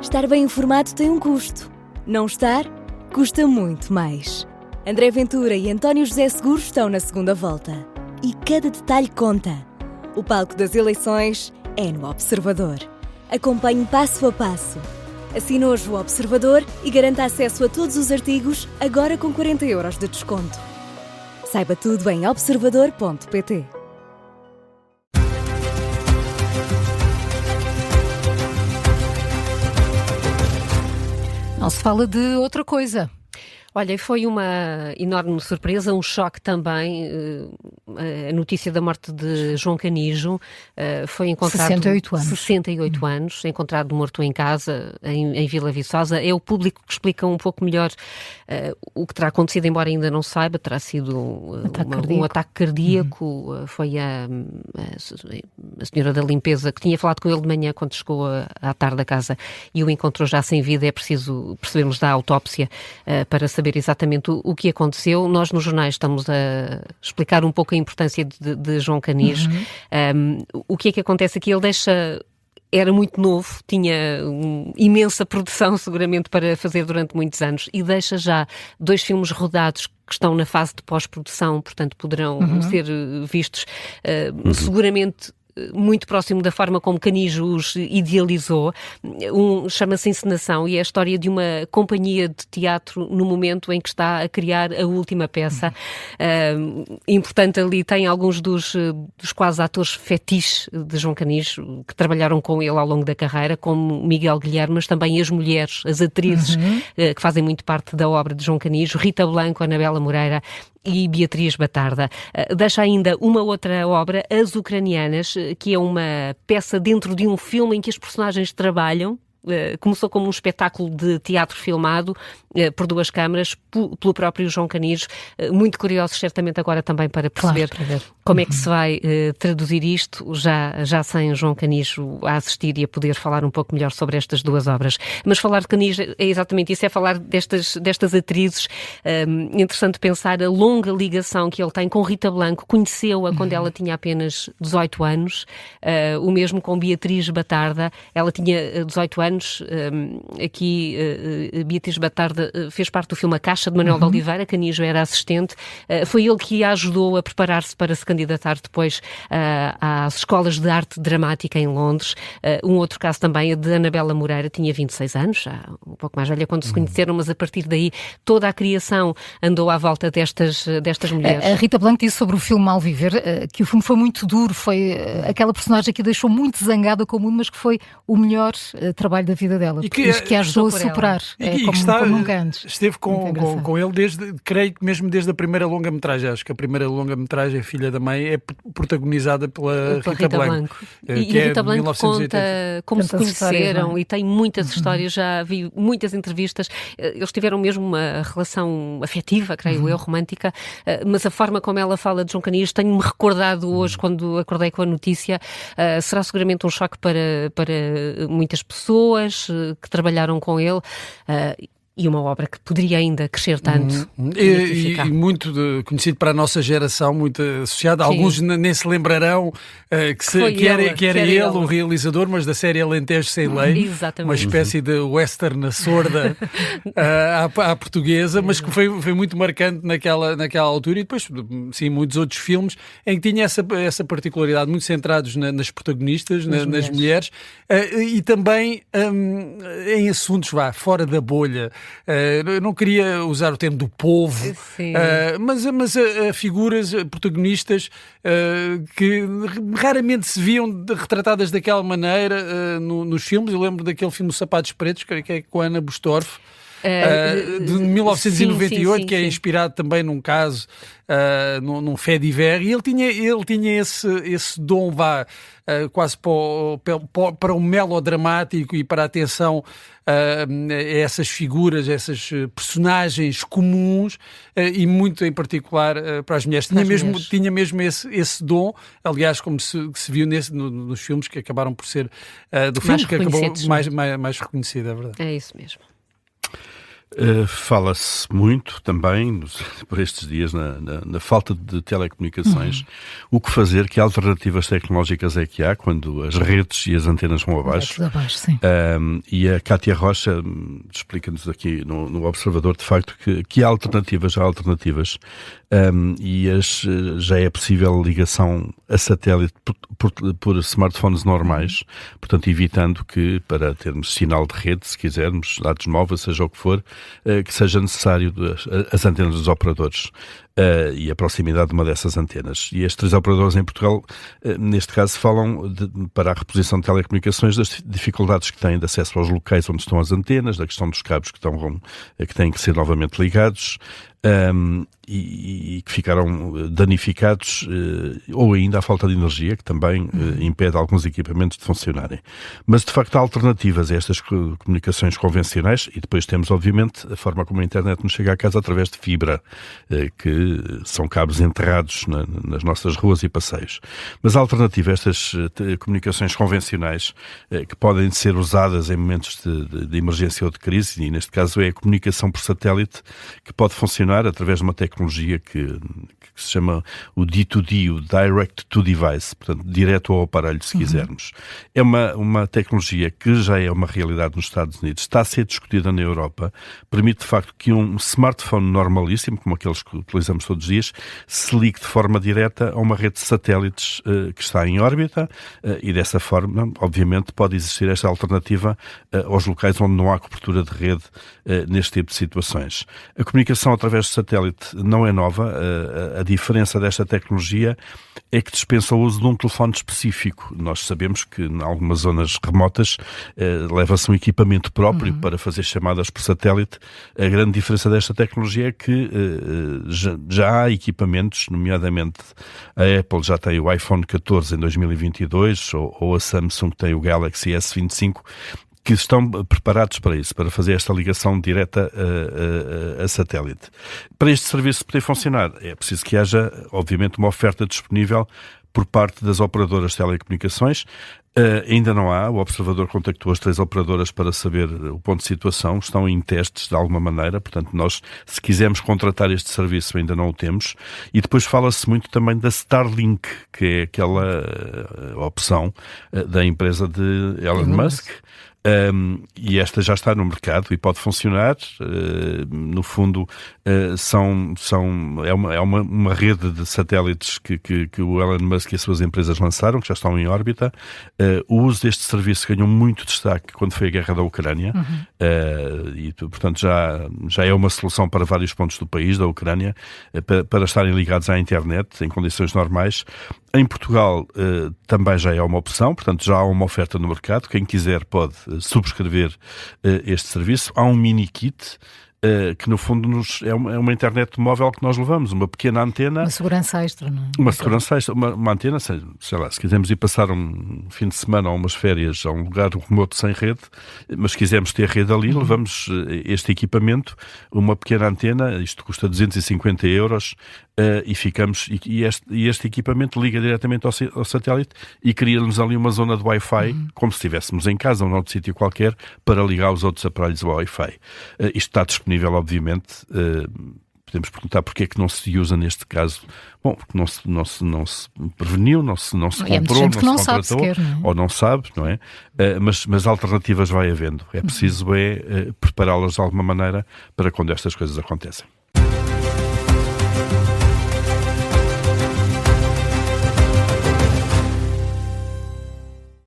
Estar bem informado tem um custo. Não estar, custa muito mais. André Ventura e António José Seguro estão na segunda volta. E cada detalhe conta. O palco das eleições é no Observador. Acompanhe passo a passo. Assine hoje o Observador e garanta acesso a todos os artigos, agora com 40 € de desconto. Saiba tudo em observador.pt. Não se fala de outra coisa. Olha, foi uma enorme surpresa, um choque também, a notícia da morte de João Canijo. Foi encontrado... 68 anos. 68 anos, encontrado morto em casa, em Vila Viçosa. É o público que explica um pouco melhor o que terá acontecido, embora ainda não saiba. Terá sido um ataque cardíaco. Foi a senhora da limpeza que tinha falado com ele de manhã quando chegou à tarde da casa e o encontrou já sem vida. É preciso percebermos da autópsia para saber exatamente o que aconteceu. Nós nos jornais estamos a explicar um pouco a importância de João Canijo. O que é que acontece aqui? Ele era muito novo, tinha imensa produção seguramente para fazer durante muitos anos e deixa já 2 filmes rodados que estão na fase de pós-produção, portanto poderão ser vistos seguramente muito próximo da forma como Canijo os idealizou. Chama-se Encenação e é a história de uma companhia de teatro no momento em que está a criar a última peça. Importante ali, tem alguns dos quase atores fetiche de João Canijo que trabalharam com ele ao longo da carreira, como Miguel Guilherme, mas também as mulheres, as atrizes que fazem muito parte da obra de João Canijo, Rita Blanco, Anabela Moreira e Beatriz Batarda. Deixa ainda uma outra obra, As Ucranianas, que é uma peça dentro de um filme em que as personagens trabalham. Começou como um espetáculo de teatro filmado por 2 câmaras, pelo próprio João Canijo. Muito curiosos, certamente, agora também para perceber como é que se vai traduzir isto, já sem João Canijo a assistir e a poder falar um pouco melhor sobre estas 2 obras. Mas falar de Canijo é exatamente isso, é falar destas atrizes. Interessante pensar a longa ligação que ele tem com Rita Blanco, conheceu-a quando ela tinha apenas 18 anos, o mesmo com Beatriz Batarda, ela tinha 18 anos, aqui Beatriz Batarda fez parte do filme A Caixa, de Manuel de Oliveira, Canijo era assistente, foi ele que a ajudou a preparar-se para se candidatar depois às escolas de arte dramática em Londres. Um outro caso também é de Anabela Moreira, tinha 26 anos, já um pouco mais velha quando se conheceram, mas a partir daí toda a criação andou à volta destas mulheres. A Rita Blanco disse sobre o filme Mal Viver que o filme foi muito duro, foi aquela personagem que a deixou muito zangada com o mundo, mas que foi o melhor trabalho da vida dela, que a ajudou a superar, como nunca antes. Esteve com ele creio que mesmo desde a primeira longa-metragem. Acho que a primeira longa-metragem, Filha da Mãe, é protagonizada pela Rita Blanco. E a Rita Blanco conta como se conheceram e tem muitas histórias, já vi muitas entrevistas. Eles tiveram mesmo uma relação afetiva, creio eu, romântica, mas a forma como ela fala de João Canijo, tenho-me recordado hoje, quando acordei com a notícia, será seguramente um choque para muitas pessoas que trabalharam com ele, e uma obra que poderia ainda crescer tanto. E muito conhecido para a nossa geração, muito associado. Sim. Alguns nem se lembrarão que era ele o realizador, mas da série Alentejo Sem Lei. Exatamente. Uma espécie de western sorda à portuguesa, mas que foi muito marcante naquela altura. E depois, sim, muitos outros filmes em que tinha essa particularidade, muito centrados nas protagonistas, nas mulheres, e também em assuntos fora da bolha. Eu não queria usar o termo do povo, mas figuras protagonistas que raramente se viam retratadas daquela maneira nos filmes. Eu lembro daquele filme Sapatos Pretos, que é com a Ana Bustorff, de 1998, que é inspirado também num caso, num fait divers, e ele tinha esse dom quase para o melodramático e para a atenção a essas figuras, essas personagens comuns, e muito em particular para as mulheres. Tinha mesmo esse dom, aliás, como se viu nos filmes que acabaram por ser do filme que acabou mais reconhecido, é verdade. É isso mesmo. Fala-se muito também, por estes dias, na falta de telecomunicações, o que fazer, que alternativas tecnológicas é que há quando as redes e as antenas vão abaixo. Sim. E a Cátia Rocha explica-nos aqui no Observador, de facto, que há alternativas, e já é possível ligação a satélite por smartphones normais, portanto evitando que, para termos sinal de rede, se quisermos, dados móveis, seja o que for, que seja necessário as antenas dos operadores e a proximidade de uma dessas antenas. E estes 3 operadores em Portugal, neste caso, falam para a reposição de telecomunicações das dificuldades que têm de acesso aos locais onde estão as antenas, da questão dos cabos que têm que ser novamente ligados, e que ficaram danificados, ou ainda a falta de energia, que também impede alguns equipamentos de funcionarem. Mas, de facto, há alternativas a estas comunicações convencionais, e depois temos, obviamente, a forma como a internet nos chega à casa através de fibra, que são cabos enterrados nas nossas ruas e passeios. Mas a alternativa a estas comunicações convencionais, que podem ser usadas em momentos de emergência ou de crise, e neste caso é a comunicação por satélite, que pode funcionar através de uma tecnologia que se chama o D2D, o Direct to Device, portanto, direto ao aparelho, se quisermos. É uma tecnologia que já é uma realidade nos Estados Unidos, está a ser discutida na Europa, permite de facto que um smartphone normalíssimo, como aqueles que utilizamos todos os dias, se ligue de forma direta a uma rede de satélites que está em órbita, e dessa forma, obviamente, pode existir esta alternativa aos locais onde não há cobertura de rede neste tipo de situações. A comunicação através de satélite não é nova. A diferença desta tecnologia é que dispensa o uso de um telefone específico. Nós sabemos que em algumas zonas remotas leva-se um equipamento próprio para fazer chamadas por satélite. A grande diferença desta tecnologia é que já há equipamentos, nomeadamente a Apple já tem o iPhone 14 em 2022, ou a Samsung tem o Galaxy S25, que estão preparados para isso, para fazer esta ligação direta a satélite. Para este serviço poder funcionar, é preciso que haja, obviamente, uma oferta disponível por parte das operadoras de telecomunicações. Ainda não há. O Observador contactou as 3 operadoras para saber o ponto de situação. Estão em testes de alguma maneira. Portanto, nós, se quisermos contratar este serviço, ainda não o temos. E depois fala-se muito também da Starlink, que é aquela opção da empresa de Elon Musk. E esta já está no mercado e pode funcionar. No fundo, é uma rede de satélites que o Elon Musk e as suas empresas lançaram, que já estão em órbita. O uso deste serviço ganhou muito destaque quando foi a guerra da Ucrânia, e portanto já é uma solução para vários pontos do país, da Ucrânia, para estarem ligados à internet em condições normais. Em Portugal também já é uma opção, portanto já há uma oferta no mercado. Quem quiser pode subscrever este serviço. Há um mini kit que no fundo é uma internet móvel que nós levamos, uma pequena antena. Uma segurança extra, não é? Uma segurança extra, uma antena, sei lá, se quisermos ir passar um fim de semana ou umas férias a um lugar remoto sem rede, mas se quisermos ter rede ali, levamos este equipamento, uma pequena antena, isto custa 250 euros, e ficamos, e este equipamento liga diretamente ao satélite e cria-nos ali uma zona de Wi-Fi, como se estivéssemos em casa ou noutro sítio qualquer, para ligar os outros aparelhos ao Wi-Fi. Isto está disponível, obviamente. Podemos perguntar porque é que não se usa neste caso. Bom, porque não se preveniu, não se comprou, não se contratou, sequer, não é? Ou não sabe, não é? Mas alternativas vai havendo. É preciso prepará-las de alguma maneira para quando estas coisas acontecem.